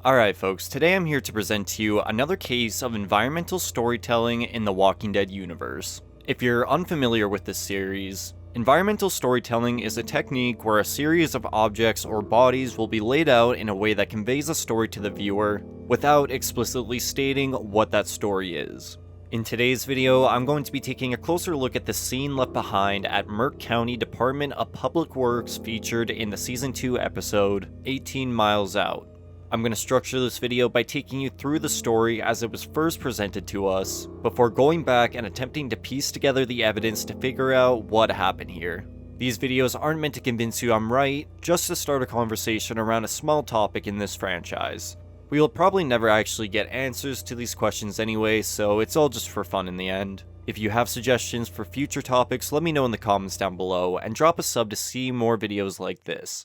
Alright folks, today I'm here to present to you another case of environmental storytelling in the Walking Dead universe. If you're unfamiliar with this series, environmental storytelling is a technique where a series of objects or bodies will be laid out in a way that conveys a story to the viewer without explicitly stating what that story is. In today's video, I'm going to be taking a closer look at the scene left behind at Mert County Department of Public Works featured in the Season 2 episode, 18 Miles Out. I'm going to structure this video by taking you through the story as it was first presented to us, before going back and attempting to piece together the evidence to figure out what happened here. These videos aren't meant to convince you I'm right, just to start a conversation around a small topic in this franchise. We will probably never actually get answers to these questions anyway, so it's all just for fun in the end. If you have suggestions for future topics, let me know in the comments down below, and drop a sub to see more videos like this.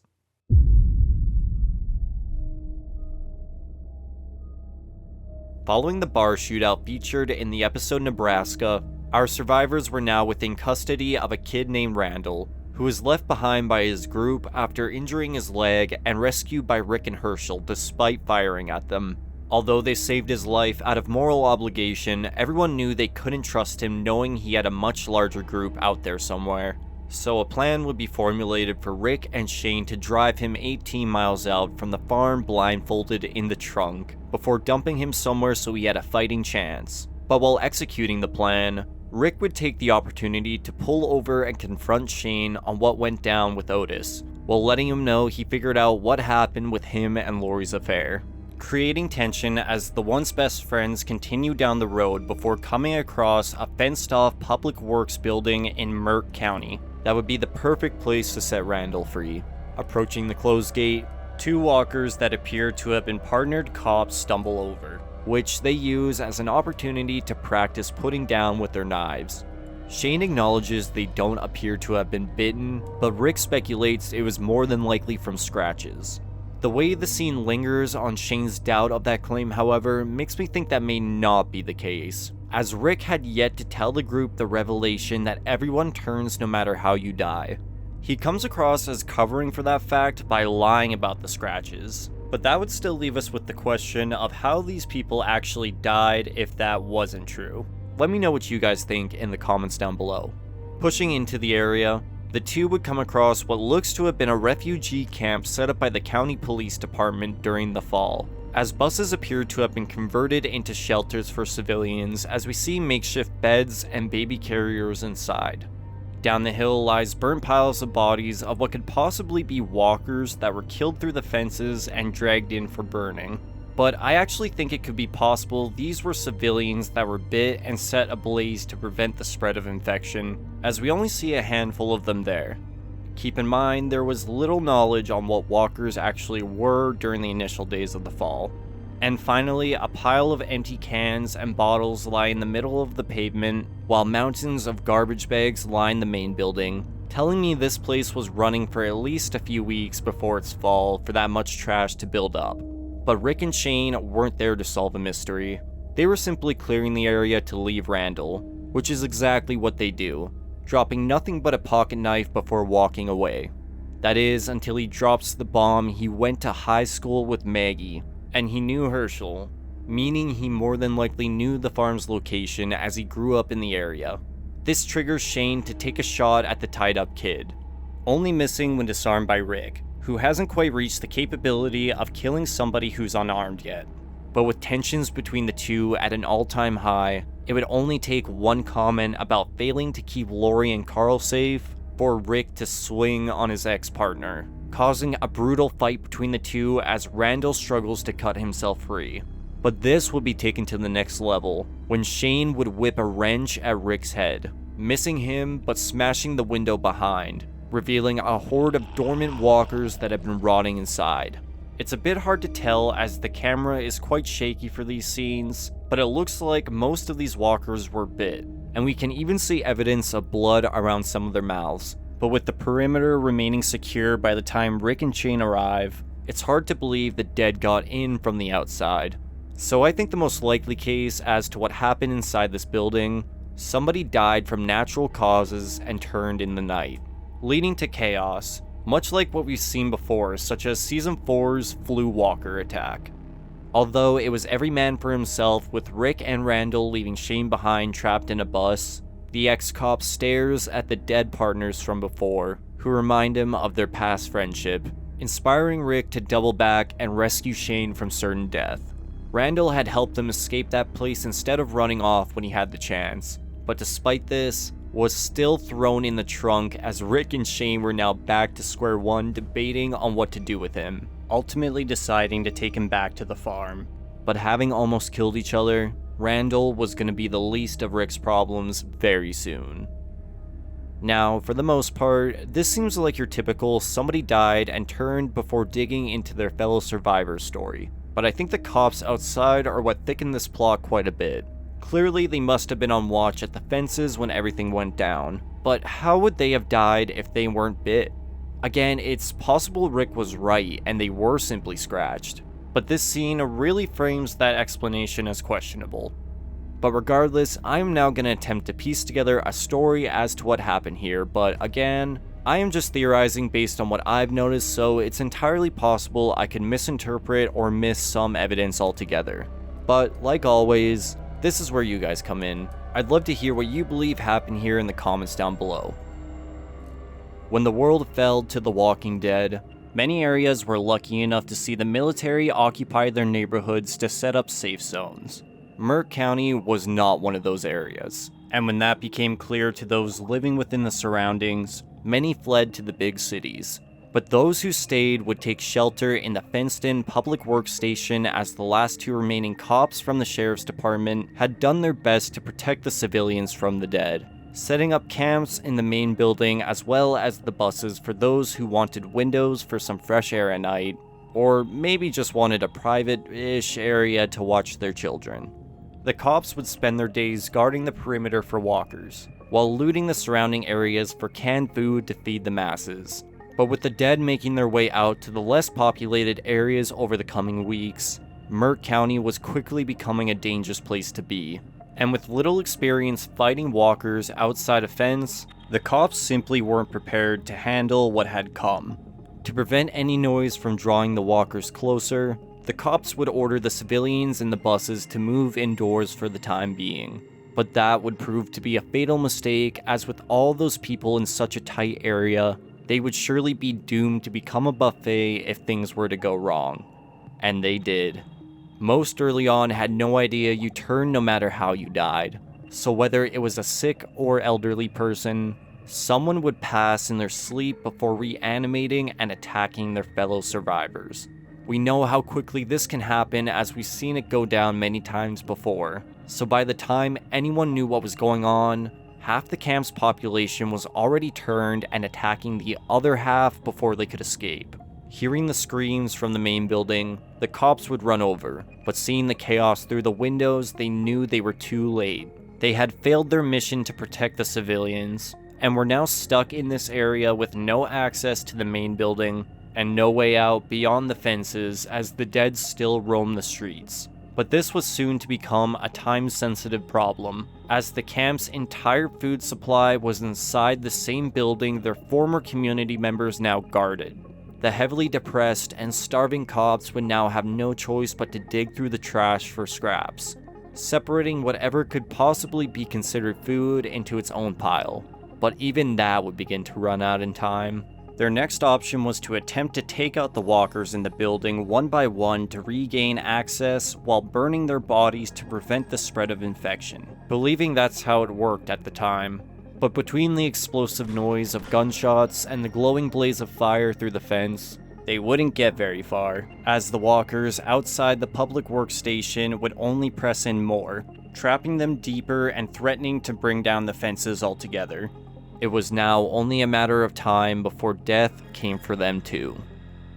Following the bar shootout featured in the episode Nebraska, our survivors were now within custody of a kid named Randall, who was left behind by his group after injuring his leg and rescued by Rick and Herschel despite firing at them. Although they saved his life out of moral obligation, everyone knew they couldn't trust him knowing he had a much larger group out there somewhere. So a plan would be formulated for Rick and Shane to drive him 18 miles out from the farm blindfolded in the trunk, before dumping him somewhere so he had a fighting chance. But while executing the plan, Rick would take the opportunity to pull over and confront Shane on what went down with Otis, while letting him know he figured out what happened with him and Lori's affair, creating tension as the once best friends continue down the road before coming across a fenced-off public works building in Mert County. That would be the perfect place to set Randall free. Approaching the closed gate, two walkers that appear to have been partnered cops stumble over, which they use as an opportunity to practice putting down with their knives. Shane acknowledges they don't appear to have been bitten, but Rick speculates it was more than likely from scratches. The way the scene lingers on Shane's doubt of that claim, however, makes me think that may not be the case, as Rick had yet to tell the group the revelation that everyone turns no matter how you die. He comes across as covering for that fact by lying about the scratches, but that would still leave us with the question of how these people actually died if that wasn't true. Let me know what you guys think in the comments down below. Pushing into the area, the two would come across what looks to have been a refugee camp set up by the county police department during the fall, as buses appear to have been converted into shelters for civilians as we see makeshift beds and baby carriers inside. Down the hill lies burnt piles of bodies of what could possibly be walkers that were killed through the fences and dragged in for burning. But I actually think it could be possible these were civilians that were bit and set ablaze to prevent the spread of infection, as we only see a handful of them there. Keep in mind, there was little knowledge on what walkers actually were during the initial days of the fall. And finally, a pile of empty cans and bottles lie in the middle of the pavement, while mountains of garbage bags line the main building, telling me this place was running for at least a few weeks before its fall for that much trash to build up. But Rick and Shane weren't there to solve a mystery. They were simply clearing the area to leave Randall, which is exactly what they do, dropping nothing but a pocket knife before walking away. That is, until he drops the bomb he went to high school with Maggie, and he knew Herschel, meaning he more than likely knew the farm's location as he grew up in the area. This triggers Shane to take a shot at the tied-up kid, only missing when disarmed by Rick, who hasn't quite reached the capability of killing somebody who's unarmed yet. But with tensions between the two at an all-time high, it would only take one comment about failing to keep Lori and Carl safe for Rick to swing on his ex-partner, causing a brutal fight between the two as Randall struggles to cut himself free. But this would be taken to the next level, when Shane would whip a wrench at Rick's head, missing him but smashing the window behind, revealing a horde of dormant walkers that have been rotting inside. It's a bit hard to tell as the camera is quite shaky for these scenes, but it looks like most of these walkers were bit, and we can even see evidence of blood around some of their mouths. But with the perimeter remaining secure by the time Rick and Shane arrive, it's hard to believe the dead got in from the outside. So I think the most likely case as to what happened inside this building, somebody died from natural causes and turned in the night, leading to chaos, much like what we've seen before, such as Season 4's Flu Walker attack. Although it was every man for himself, with Rick and Randall leaving Shane behind trapped in a bus, the ex-cop stares at the dead partners from before, who remind him of their past friendship, inspiring Rick to double back and rescue Shane from certain death. Randall had helped them escape that place instead of running off when he had the chance, but despite this, was still thrown in the trunk as Rick and Shane were now back to square one debating on what to do with him, ultimately deciding to take him back to the farm. But having almost killed each other, Randall was going to be the least of Rick's problems very soon. Now, for the most part, this seems like your typical somebody died and turned before digging into their fellow survivors story, but I think the cops outside are what thickened this plot quite a bit. Clearly, they must have been on watch at the fences when everything went down, but how would they have died if they weren't bit? Again, it's possible Rick was right and they were simply scratched, but this scene really frames that explanation as questionable. But regardless, I'm now going to attempt to piece together a story as to what happened here, but again, I am just theorizing based on what I've noticed, so it's entirely possible I could misinterpret or miss some evidence altogether. But like always, this is where you guys come in. I'd love to hear what you believe happened here in the comments down below. When the world fell to the Walking Dead, many areas were lucky enough to see the military occupy their neighborhoods to set up safe zones. Mert County was not one of those areas, and when that became clear to those living within the surroundings, many fled to the big cities. But those who stayed would take shelter in the fenced-in public works station, as the last two remaining cops from the sheriff's department had done their best to protect the civilians from the dead, setting up camps in the main building as well as the buses for those who wanted windows for some fresh air at night, or maybe just wanted a private-ish area to watch their children. The cops would spend their days guarding the perimeter for walkers, while looting the surrounding areas for canned food to feed the masses. But with the dead making their way out to the less populated areas over the coming weeks, Mert County was quickly becoming a dangerous place to be. And with little experience fighting walkers outside a fence, the cops simply weren't prepared to handle what had come. To prevent any noise from drawing the walkers closer, the cops would order the civilians in the buses to move indoors for the time being. But that would prove to be a fatal mistake, as with all those people in such a tight area, they would surely be doomed to become a buffet if things were to go wrong. And they did. Most early on had no idea you turned no matter how you died. So whether it was a sick or elderly person, someone would pass in their sleep before reanimating and attacking their fellow survivors. We know how quickly this can happen, as we've seen it go down many times before. So by the time anyone knew what was going on, half the camp's population was already turned and attacking the other half before they could escape. Hearing the screams from the main building, the cops would run over, but seeing the chaos through the windows, they knew they were too late. They had failed their mission to protect the civilians, and were now stuck in this area with no access to the main building, and no way out beyond the fences, as the dead still roam the streets. But this was soon to become a time-sensitive problem, as the camp's entire food supply was inside the same building their former community members now guarded. The heavily depressed and starving cops would now have no choice but to dig through the trash for scraps, separating whatever could possibly be considered food into its own pile. But even that would begin to run out in time. Their next option was to attempt to take out the walkers in the building one by one to regain access while burning their bodies to prevent the spread of infection, believing that's how it worked at the time. But between the explosive noise of gunshots and the glowing blaze of fire through the fence, they wouldn't get very far, as the walkers outside the public workstation would only press in more, trapping them deeper and threatening to bring down the fences altogether. It was now only a matter of time before death came for them too.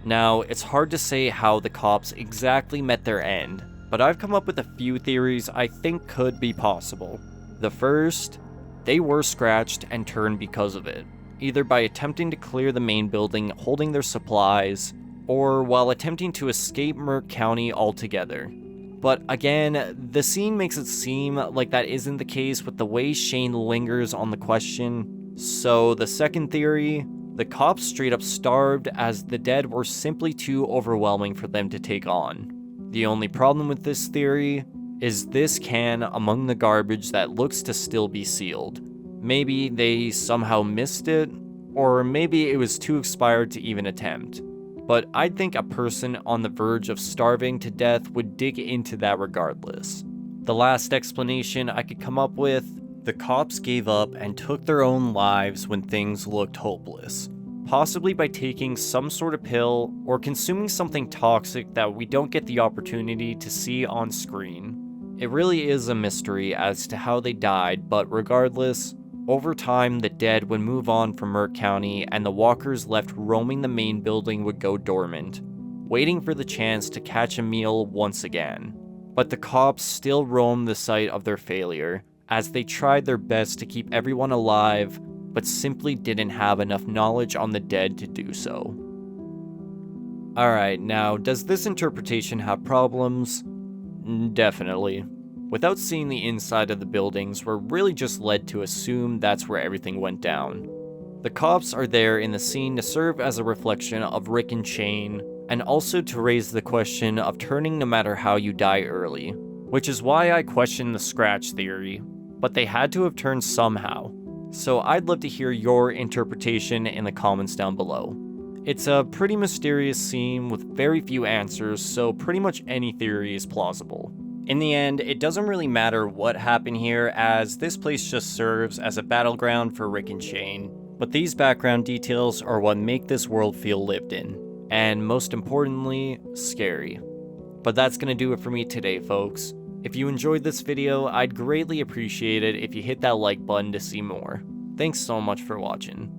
Now, it's hard to say how the cops exactly met their end, but I've come up with a few theories I think could be possible. The first, they were scratched and turned because of it, either by attempting to clear the main building holding their supplies, or while attempting to escape Mert County altogether. But again, the scene makes it seem like that isn't the case with the way Shane lingers on the question. So the second theory, the cops straight up starved, as the dead were simply too overwhelming for them to take on. The only problem with this theory is this can among the garbage that looks to still be sealed. Maybe they somehow missed it, or maybe it was too expired to even attempt. But I'd think a person on the verge of starving to death would dig into that regardless. The last explanation I could come up with: the cops gave up and took their own lives when things looked hopeless. Possibly by taking some sort of pill or consuming something toxic that we don't get the opportunity to see on screen. It really is a mystery as to how they died, but regardless, over time the dead would move on from Mert County and the walkers left roaming the main building would go dormant, waiting for the chance to catch a meal once again. But the cops still roamed the site of their failure, as they tried their best to keep everyone alive, but simply didn't have enough knowledge on the dead to do so. Alright, now, does this interpretation have problems? Definitely. Without seeing the inside of the buildings, we're really just led to assume that's where everything went down. The cops are there in the scene to serve as a reflection of Rick and Shane, and also to raise the question of turning no matter how you die early, which is why I question the scratch theory, but they had to have turned somehow. So I'd love to hear your interpretation in the comments down below. It's a pretty mysterious scene with very few answers, so pretty much any theory is plausible. In the end, it doesn't really matter what happened here, as this place just serves as a battleground for Rick and Shane, but these background details are what make this world feel lived in, and most importantly, scary. But that's gonna do it for me today, folks. If you enjoyed this video, I'd greatly appreciate it if you hit that like button to see more. Thanks so much for watching.